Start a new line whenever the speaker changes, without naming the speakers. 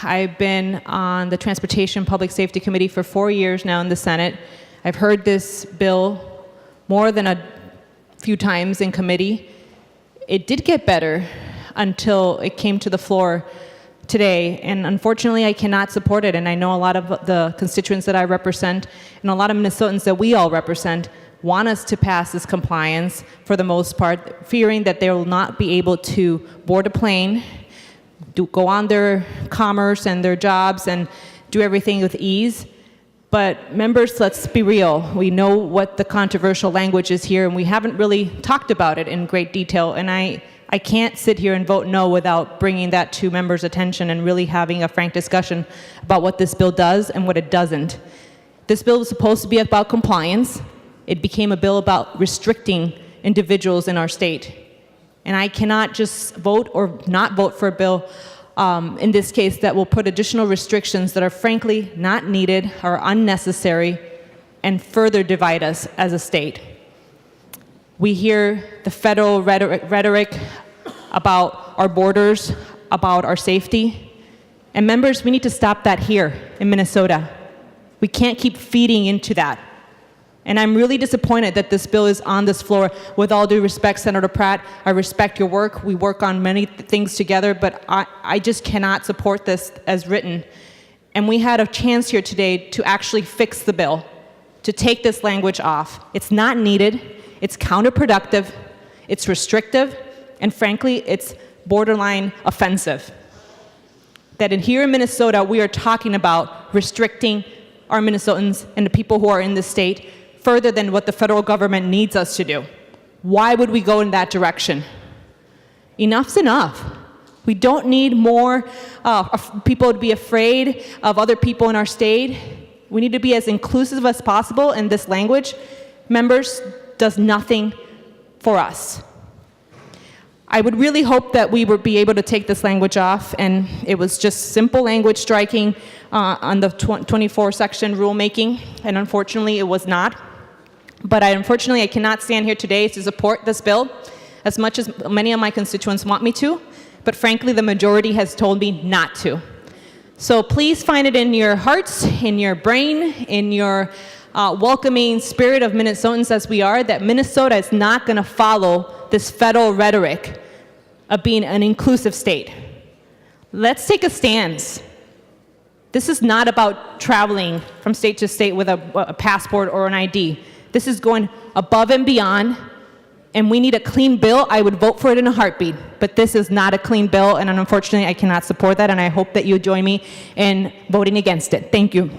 I've been on the Transportation Public Safety Committee for 4 years now in the Senate. I've heard this bill more than a few times in committee. It did get better until it came to the floor today, and unfortunately I cannot support it. And I know a lot of the constituents that I represent and a lot of Minnesotans that we all represent want us to pass this compliance for the most part, fearing that they will not be able to board a plane, go on their commerce and their jobs and do everything with ease. But members, let's be real. We know what the controversial language is here, and we haven't really talked about it in great detail. And I can't sit here and vote no without bringing that to members' attention and really having a frank discussion about what this bill does and what it doesn't. This bill was supposed to be about compliance. It became a bill about restricting individuals in our state. And I cannot just vote or not vote for a bill in this case that will put additional restrictions that are frankly not needed or unnecessary and further divide us as a state. We hear the federal rhetoric about our borders, about our safety. And members, we need to stop that here in Minnesota. We can't keep feeding into that. And I'm really disappointed that this bill is on this floor. With all due respect, Senator Pratt, I respect your work. We work on many things together, but I just cannot support this as written. And we had a chance here today to actually fix the bill, to take this language off. It's not needed, it's counterproductive, it's restrictive, and frankly, it's borderline offensive. That here in Minnesota, we are talking about restricting our Minnesotans and the people who are in the state further than what the federal government needs us to do. Why would we go in that direction? Enough's enough. We don't need more people to be afraid of other people in our state. We need to be as inclusive as possible, and this language, members, does nothing for us. I would really hope that we would be able to take this language off, and it was just simple language striking on the 24 section rulemaking, and unfortunately it was not. But unfortunately I cannot stand here today to support this bill as much as many of my constituents want me to, but frankly the majority has told me not to. So please find it in your hearts, in your brain, in your welcoming spirit of Minnesotans as we are, that Minnesota is not going to follow this federal rhetoric of being an inclusive state. Let's take a stance. This is not about traveling from state to state with a passport or an ID. This is going above and beyond, and we need a clean bill. I would vote for it in a heartbeat, but this is not a clean bill, and unfortunately I cannot support that, and I hope that you join me in voting against it. Thank you.